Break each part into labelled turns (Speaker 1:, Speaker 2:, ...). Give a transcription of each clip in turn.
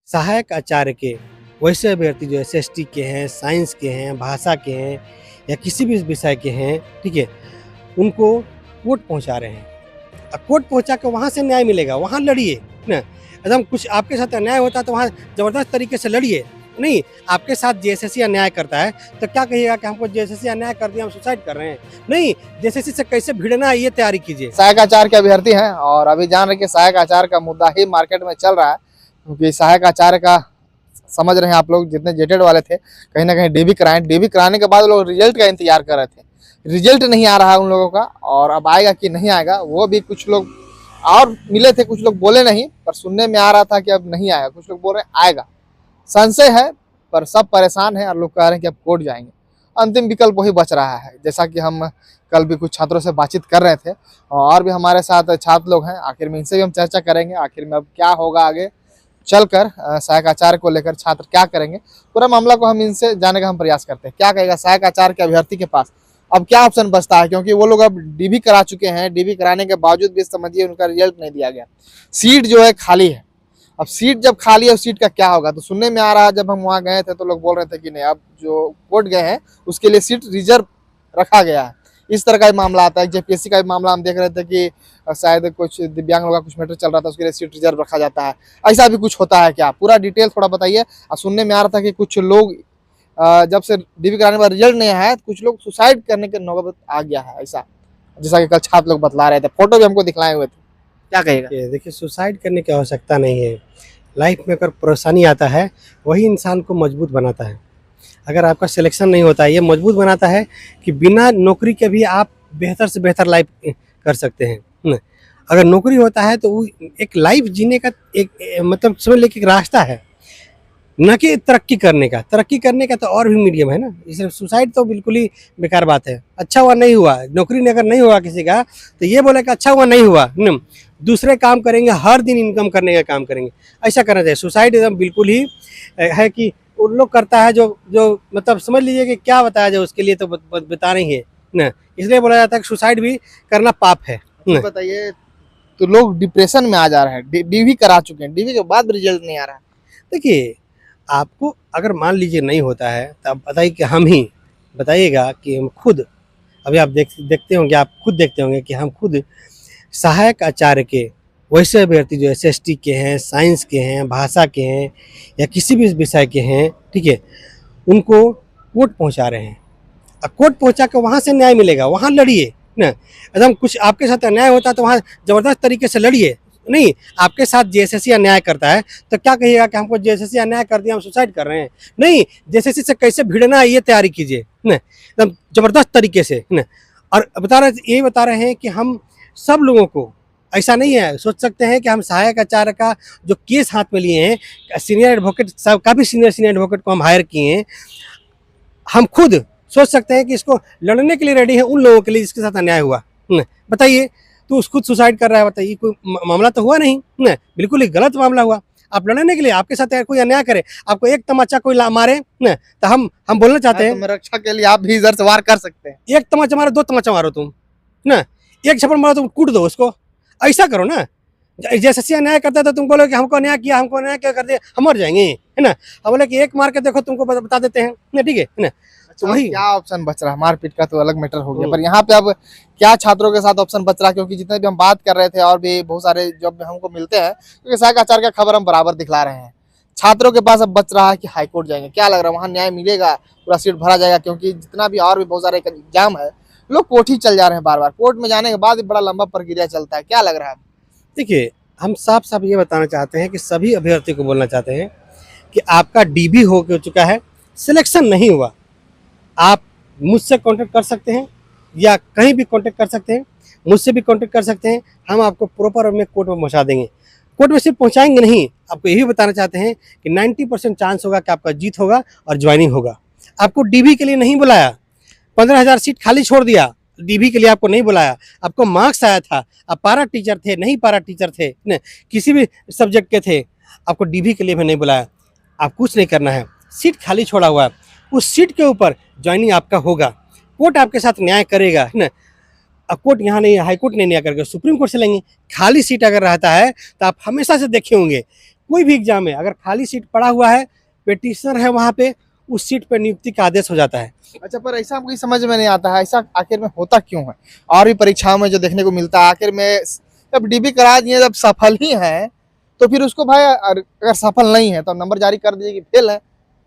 Speaker 1: सहायक आचार्य के वैसे अभ्यर्थी जो एसएसटी के हैं, साइंस के हैं, भाषा के हैं या किसी भी विषय के हैं, ठीक है? उनको कोर्ट पहुँचा रहे हैं। कोर्ट पहुँचा के वहाँ से न्याय मिलेगा, वहाँ लड़िए, ना? एकदम कुछ आपके साथ अन्याय होता है तो वहाँ ज़बरदस्त तरीके से लड़िए। नहीं, आपके साथ जेएसएससी अन्याय करता है तो क्या कहिएगा कि हमको जेएसएससी अन्याय कर दिया, हम सुसाइड कर रहे हैं। नहीं, जेएसएससी से कैसे भिड़ना है ये तैयारी कीजिए।
Speaker 2: सहायक आचार्य के अभ्यर्थी हैं और अभी जान रहे कि सहायक आचार्य का मुद्दा ही मार्केट में चल रहा है, क्योंकि सहायक आचार्य का समझ रहे हैं आप लोग, जितने जेटेड वाले थे कहीं ना कहीं डीबी कराने के बाद लोग रिजल्ट का इंतजार कर रहे थे। रिजल्ट नहीं आ रहा है उन लोगों का, और अब आएगा कि नहीं आएगा वो भी कुछ लोग और मिले थे, कुछ लोग बोले नहीं, पर सुनने में आ रहा था कि अब नहीं आएगा, कुछ लोग बोल रहे हैं आएगा। संशय है, पर सब परेशान हैं और लोग कह रहे हैं कि अब कोर्ट जाएंगे। अंतिम विकल्प वही बच रहा है। जैसा कि हम कल भी कुछ छात्रों से बातचीत कर रहे थे और भी हमारे साथ छात्र लोग हैं, आखिर में इनसे भी हम चर्चा करेंगे आखिर में अब क्या होगा आगे चलकर। सहायक आचार्य को लेकर छात्र क्या करेंगे, पूरा मामला को हम इनसे जानने का हम प्रयास करते हैं। क्या कहेगा सहायक आचार्य के अभ्यर्थी के पास अब क्या ऑप्शन बचता है, क्योंकि वो लोग अब डीबी करा चुके हैं। डीबी कराने के बावजूद भी समझिए उनका रिजल्ट नहीं दिया गया, सीट जो है खाली है। अब सीट जब खाली है, उस सीट का क्या होगा? तो सुनने में आ रहा है, जब हम वहाँ गए थे तो लोग बोल रहे थे कि नहीं, अब जो कोर्ट गए हैं उसके लिए सीट रिजर्व रखा गया है। इस तरह का ही मामला आता है। जेपीएससी का भी मामला हम देख रहे थे कि शायद कुछ दिव्यांग लोगों का कुछ मैटर चल रहा था, उसके लिए सीट रिजर्व रखा जाता है। ऐसा भी कुछ होता है क्या? पूरा डिटेल थोड़ा बताइए। और सुनने में आ रहा था कि कुछ लोग जब से डीबी कराने का रिजल्ट नहीं आया, कुछ लोग सुसाइड करने के नौबत आ गया है, ऐसा जैसा कि कल छात्र लोग बतला रहे थे, फोटो भी हमको दिखलाए हुए थे। क्या कहेगा?
Speaker 1: देखिए, सुसाइड करने की आवश्यकता नहीं है। लाइफ में अगर परेशानी आता है, वही इंसान को मजबूत बनाता है। अगर आपका सिलेक्शन नहीं होता है, ये मजबूत बनाता है कि बिना नौकरी के भी आप बेहतर से बेहतर लाइफ कर सकते हैं, न? अगर नौकरी होता है तो वो एक लाइफ जीने का एक मतलब समझ लीजिए एक रास्ता है, न कि तरक्की करने का। तरक्की करने का तो और भी मीडियम है ना। इसलिए सुसाइड तो बिल्कुल ही बेकार बात है। अच्छा हुआ नहीं हुआ, नौकरी अगर नहीं हुआ किसी का तो ये बोले कि अच्छा हुआ नहीं हुआ, न? दूसरे काम करेंगे, हर दिन इनकम करने का काम करेंगे, ऐसा करना चाहिए। सुसाइड एकदम बिल्कुल ही है कि उन लोग करता है जो जो मतलब समझ लीजिए कि क्या बताया जाए, उसके लिए तो बता नहीं है ना। इसलिए बोला जाता है कि सुसाइड भी करना पाप है।
Speaker 2: बताइए, तो लोग डिप्रेशन में आ जा रहे हैं, डीवी करा चुके हैं, डीवी के बाद भी रिजल्ट नहीं आ रहा है।
Speaker 1: देखिए, आपको अगर मान लीजिए नहीं होता है तो आप बताइए कि हम ही बताइएगा कि हम खुद, अभी आप देखते होंगे, आप खुद देखते होंगे कि हम खुद सहायक आचार्य के वैसे अभ्यर्थी जो एसएसटी के हैं, साइंस के हैं, भाषा के हैं या किसी भी विषय के हैं, ठीक है? उनको कोर्ट पहुंचा रहे हैं। कोर्ट पहुंचा के वहाँ से न्याय मिलेगा, वहाँ लड़िए, ना? एकदम कुछ आपके साथ अन्याय होता है तो वहाँ ज़बरदस्त तरीके से लड़िए। नहीं, आपके साथ जेएसएससी अन्याय करता है तो क्या कहिएगा कि हमको जेएसएससी अन्याय कर दिया, हम सुसाइड कर रहे हैं। नहीं, जेएसएससी से कैसे भिड़ना है ये तैयारी कीजिए, ना? एकदम ज़बरदस्त तरीके से, ना? और यही बता रहे हैं कि हम सब लोगों को ऐसा नहीं है, सोच सकते हैं कि हम सहायक आचार्य का जो केस हाथ में लिए हैं, सीनियर एडवोकेट सब, काफ़ी सीनियर एडवोकेट को हम हायर किए हैं। हम खुद सोच सकते हैं कि इसको लड़ने के लिए रेडी है उन लोगों के लिए जिसके साथ अन्याय हुआ। बताइए, तो खुद सुसाइड कर रहा है, बताइए कोई मामला तो हुआ नहीं ना, बिल्कुल ही गलत मामला हुआ। आप लड़ने के लिए, आपके साथ कोई अन्याय करे, आपको एक तमाचा कोई मारे ना, तो हम बोलना चाहते हैं
Speaker 2: तो रक्षा के लिए आप भी इधर से वार कर सकते हैं।
Speaker 1: एक तमाचा मारो, दो तमाचा मारो तुम ना, एक छप्पड़ मारो तुम, कूट दो उसको, ऐसा करो ना। जैसे अन्याय करता है तो तुम बोलो कि हमको अन्याय किया, हमको अन्याय क्या कर दिया, हम मर जाएंगे, है ना? हम बोले कि एक मार के देखो, तुमको बता देते हैं ना, ठीक है ना?
Speaker 2: तो वही क्या ऑप्शन बच रहा है? मारपीट का तो अलग मैटर हो गया, पर यहाँ पे अब क्या छात्रों के साथ ऑप्शन बच रहा है? क्योंकि जितने भी हम बात कर रहे थे और भी बहुत सारे जब हमको मिलते हैं, क्योंकि सहायक आचार्य का खबर हम बराबर दिखला रहे हैं, छात्रों के पास अब बच रहा है कि हाईकोर्ट जाएंगे। क्या लग रहा है, वहाँ न्याय मिलेगा, पूरा सीट भरा जाएगा? क्योंकि जितना भी और भी बहुत सारे एग्जाम है, लोग कोर्ट ही चल जा रहे हैं बार बार। कोर्ट में जाने के बाद भी बड़ा लंबा प्रक्रिया चलता है। क्या लग रहा है?
Speaker 1: देखिए, हम साफ साफ ये बताना चाहते हैं कि सभी अभ्यर्थी को बोलना चाहते हैं कि आपका डीबी हो चुका है, सिलेक्शन नहीं हुआ, आप मुझसे कांटेक्ट कर सकते हैं या कहीं भी कांटेक्ट कर सकते हैं, मुझसे भी कांटेक्ट कर सकते हैं। हम आपको प्रॉपर में कोर्ट में पहुंचा देंगे। कोर्ट में सिर्फ पहुंचाएंगे नहीं, आपको यही बताना चाहते हैं कि 90% चांस होगा कि आपका जीत होगा और ज्वाइनिंग होगा। आपको डीबी के लिए नहीं बुलाया, 15,000 सीट खाली छोड़ दिया, डीबी के लिए आपको नहीं बुलाया। आपको मार्क्स आया था, आप पारा टीचर थे, नहीं पारा टीचर थे, न किसी भी सब्जेक्ट के थे, आपको डीबी के लिए भी नहीं बुलाया। आप कुछ नहीं करना है, सीट खाली छोड़ा हुआ है, उस सीट के ऊपर ज्वाइनिंग आपका होगा। कोर्ट आपके साथ न्याय करेगा, है ना? अब कोर्ट यहाँ नहीं, हाई कोर्ट नहीं न्याय करेगा, सुप्रीम कोर्ट से लेंगे। खाली सीट अगर रहता है तो आप हमेशा से देखे होंगे कोई भी एग्जाम है, अगर खाली सीट पड़ा हुआ है, पेटिशनर है वहाँ पे, उस सीट पर नियुक्ति का आदेश हो जाता है।
Speaker 2: अच्छा, पर ऐसा हमको समझ में नहीं आता है, ऐसा आखिर में होता क्यों है? और भी परीक्षाओं में जो देखने को मिलता है, आखिर में जब डीबी करा दिए, जब सफल ही है तो फिर उसको भाई अगर सफल नहीं है तो नंबर जारी कर दीजिए कि फेल है,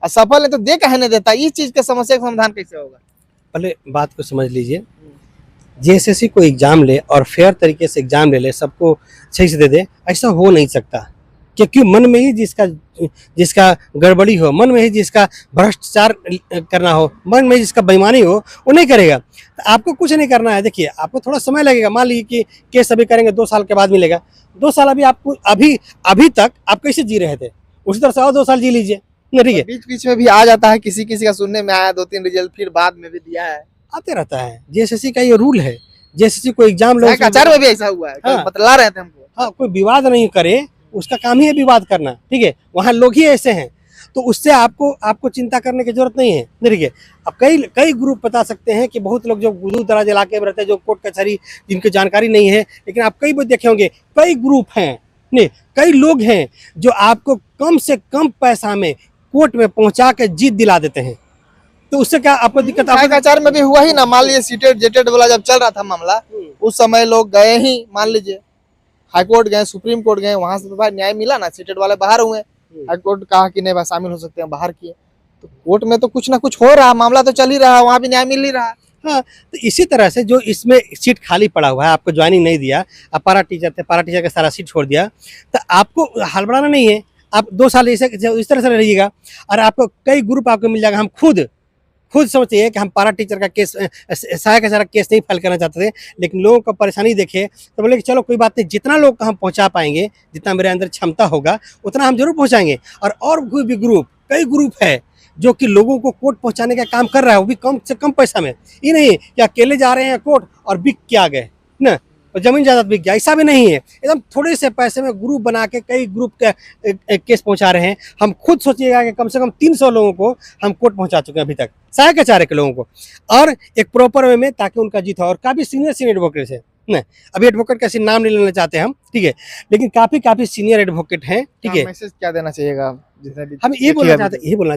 Speaker 2: और सफल है तो दे कहने देता है। इस चीज के समस्या का समाधान कैसे होगा?
Speaker 1: पहले बात को समझ लीजिए, जेएसएससी को एग्जाम ले और फेयर तरीके से एग्जाम ले ले, सबको सही से दे दे, ऐसा हो नहीं सकता। क्योंकि मन में ही जिसका जिसका गड़बड़ी हो, मन में ही जिसका भ्रष्टाचार करना हो, मन में जिसका बेईमानी हो, वो नहीं करेगा। तो आपको कुछ नहीं करना है। देखिए, आपको थोड़ा समय लगेगा। मान लीजिए कि केस अभी करेंगे, 2 साल के बाद मिलेगा। 2 साल अभी आपको अभी तक आप कैसे जी रहे थे, उसी तरह से और 2 साल जी लीजिए। ठीक है,
Speaker 2: बीच बीच में भी आ जाता है, किसी किसी का सुनने में आया 2-3 रिजल्ट फिर बाद में भी दिया है।
Speaker 1: आते रहता है। जेएसएससी का ये रूल है। जेएसएससी को एग्जाम लो,
Speaker 2: आचार में भी ऐसा हुआ है,
Speaker 1: हाँ।
Speaker 2: बतला रहे थे हमको।
Speaker 1: हाँ, कोई विवाद नहीं करे, उसका काम ही है विवाद करना। ठीक है, वहाँ लोग ही ऐसे हैं, तो उससे आपको चिंता करने की जरूरत नहीं है। देखिए, अब कई ग्रुप बता सकते हैं कि बहुत लोग जो दूर दराज इलाके में रहते हैं, जो कोर्ट कचहरी जिनकी जानकारी नहीं है, लेकिन आप कई बार देखे होंगे, कई ग्रुप हैं, नहीं कई लोग हैं जो आपको कम से कम पैसा में कोर्ट में पहुंचा के जीत दिला देते हैं। तो उससे क्या आपको दिक्कत?
Speaker 2: आचार में भी हुआ ही ना। मान लीजिए सीटेड जेटेड वाला जब चल रहा था मामला, उस समय लोग गए ही, मान लीजिए हाई कोर्ट गए, सुप्रीम कोर्ट गए, वहां से तो भाई न्याय मिला ना। सीटेड वाले बाहर हुए, हाई कोर्ट कहा कि नहीं भाई शामिल हो सकते हैं, बाहर किए। तो कोर्ट में तो कुछ ना कुछ हो रहा, मामला तो चल ही रहा, वहां भी न्याय मिल ही रहा।
Speaker 1: हाँ, तो इसी तरह से जो इसमें सीट खाली पड़ा हुआ है, आपको ज्वाइनिंग नहीं दिया, आप पारा टीचर थे, पारा टीचर का सारा सीट छोड़ दिया, तो आपको हड़बड़ाना नहीं है। आप 2 साल इस तरह से रहिएगा और आपको कई ग्रुप आपको मिल जाएगा। हम खुद समझते कि हम पारा टीचर का केस, सहायक आचार्य का केस नहीं फाइल करना चाहते थे, लेकिन लोगों को परेशानी देखे तो बोले कि चलो कोई बात नहीं, जितना लोग को हम पहुंचा पाएंगे, जितना मेरे अंदर क्षमता होगा, उतना हम जरूर पहुंचाएंगे। और कोई भी कई ग्रुप है जो कि लोगों को कोर्ट पहुंचाने का काम कर रहा है, वो भी कम से कम पैसा में। ये नहीं कि अकेले जा रहे हैं कोर्ट और बिक के आ गए ना, और जमीन जायदाद बिक गया, ऐसा भी नहीं है। एकदम थोड़े से पैसे में ग्रुप बना के कई ग्रुप के केस पहुंचा रहे हैं। हम खुद सोचिएगा कि कम से कम 300 लोगों को हम कोर्ट पहुंचा चुके हैं अभी तक, सहायक आचार्य के लोगों को, और एक प्रॉपर वे में, ताकि उनका जीत हो। और काफी सीनियर एडवोकेट है ना, अभी एडवोकेट का नाम नहीं लेना चाहते हम, ठीक है, लेकिन काफी सीनियर एडवोकेट हैं। ठीक है,
Speaker 2: मैसेज क्या देना चाहिएगा?
Speaker 1: हम ये बोलना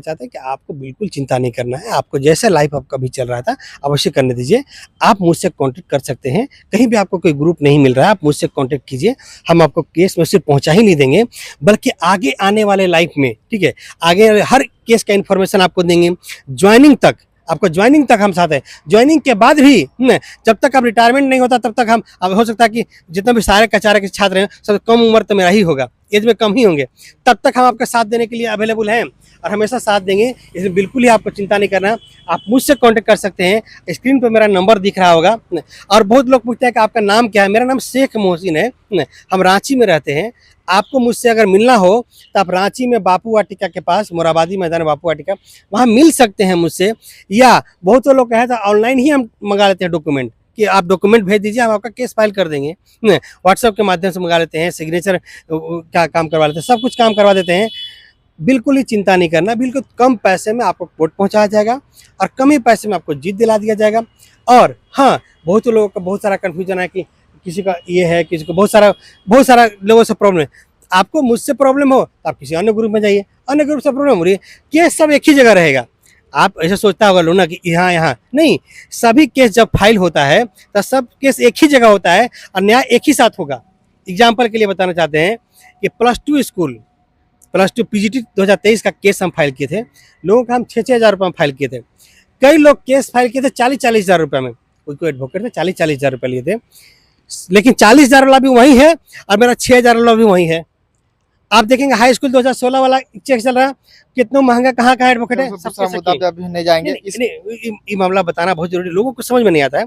Speaker 1: चाहते हैं कि आपको बिल्कुल चिंता नहीं करना है। आपको जैसे लाइफ आपका भी चल रहा था, अवश्य करने दीजिए। आप मुझसे कांटेक्ट कर सकते हैं, कहीं भी आपको कोई ग्रुप नहीं मिल रहा है, आप मुझसे कांटेक्ट कीजिए। हम आपको केस में सिर्फ पहुंचा ही नहीं देंगे, बल्कि आगे आने वाले लाइफ में, ठीक है, आगे हर केस का इन्फॉर्मेशन आपको देंगे। ज्वाइनिंग तक, आपको ज्वाइनिंग तक हम साथ हैं। ज्वाइनिंग के बाद भी जब तक आप रिटायरमेंट नहीं होता, तब तक हम, अब हो सकता है कि जितने भी सहायक आचार्य के छात्र हैं, सब कम उम्र तो मेरा ही होगा, एज में कम ही होंगे, तब तक हम आपका साथ देने के लिए अवेलेबल हैं और हमेशा साथ देंगे। इसमें बिल्कुल ही आपको चिंता नहीं करना। आप मुझसे कांटेक्ट कर सकते हैं, स्क्रीन पर मेरा नंबर दिख रहा होगा। और बहुत लोग पूछते हैं कि आपका नाम क्या है। मेरा नाम शेख मोहसिन है, हम रांची में रहते हैं। आपको मुझसे अगर मिलना हो तो आप रांची में बापू वाटिका के पास, मोराबादी मैदान बापू वाटिका, वहाँ मिल सकते हैं मुझसे। या बहुत लोग कहे तो ऑनलाइन ही हम मंगा लेते हैं डॉक्यूमेंट, कि आप डॉक्यूमेंट भेज दीजिए, हम आपका केस फाइल कर देंगे। व्हाट्सएप के माध्यम से मंगा लेते हैं, सिग्नेचर का काम करवा लेते हैं, सब कुछ काम करवा देते हैं। बिल्कुल ही चिंता नहीं करना, बिल्कुल कम पैसे में आपको कोर्ट पहुंचाया जाएगा और कम ही पैसे में आपको जीत दिला दिया जाएगा। और हाँ, बहुत लोगों का बहुत सारा कन्फ्यूजन है कि किसी का ये है, किसी को बहुत सारा लोगों से प्रॉब्लम है। आपको मुझसे प्रॉब्लम हो तो आप किसी अन्य ग्रुप में जाइए, अन्य ग्रुप से प्रॉब्लम हो रही है, केस सब एक ही जगह रहेगा। आप ऐसा सोचता होगा लोग ना कि यहाँ नहीं, सभी केस जब फाइल होता है तो सब केस एक ही जगह होता है और न्याय एक ही साथ होगा। एग्जाम्पल के लिए बताना चाहते हैं कि +2 पीजीटी 2023 का केस हम फाइल किए थे। लोगों का हम 6-6 हज़ार रुपये में फाइल किए थे। कई लोग केस फाइल किए थे 40-40 हज़ार रुपये में, कोई एडवोकेट थे 40-40 हज़ार रुपये लिए थे, लेकिन 40 हज़ार वाला भी वही है और मेरा 6 हज़ार वाला भी वही है। आप देखेंगे हाई स्कूल 2016 वाला चेक चल रहा है, कितना महंगा कहाँ एडवोकेट है।
Speaker 2: अभी नहीं जाएंगे,
Speaker 1: ये मामला बताना बहुत जरूरी, लोगों को समझ में नहीं आता है,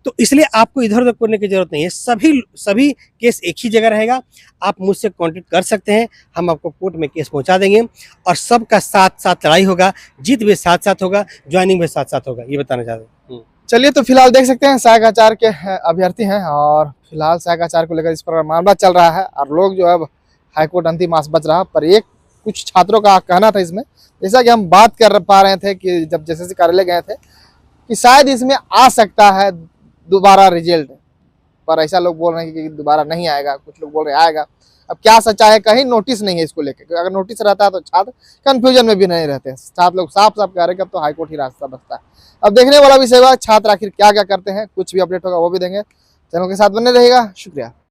Speaker 1: तो इसलिए आपको इधर उधर करने की जरूरत नहीं है। सभी केस एक ही जगह रहेगा। आप मुझसे कांटेक्ट कर सकते हैं, हम आपको कोर्ट में केस पहुंचा देंगे और सबका साथ साथ लड़ाई होगा, जीत भी साथ साथ होगा, ज्वाइनिंग भी साथ साथ होगा, ये बताना चाहते हैं।
Speaker 2: चलिए, तो फिलहाल देख सकते हैं सहायक आचार्य के अभ्यर्थी हैं और फिलहाल सहायक आचार्य को लेकर इस पर मामला चल रहा है और लोग जो है हाईकोर्ट अंतिम आस बच रहा। पर एक कुछ छात्रों का कहना था इसमें, जैसा कि हम बात कर पा रहे थे कि जब जेएसएससी कार्यालय गए थे, कि शायद इसमें आ सकता है दोबारा रिजल्ट, पर ऐसा लोग बोल रहे हैं कि दोबारा नहीं आएगा, कुछ लोग बोल रहे आएगा। अब क्या सच्चाई है, कहीं नोटिस नहीं है इसको लेकर। अगर नोटिस रहता है तो छात्र कंफ्यूजन में भी नहीं रहते। छात्र लोग साफ साफ कह रहे हैं कि अब तो हाईकोर्ट ही रास्ता बचता है। अब देखने वाला विषय होगा छात्र आखिर क्या क्या करते हैं। कुछ भी अपडेट होगा वो भी देंगे। चैनल के साथ बने रहेगा। शुक्रिया।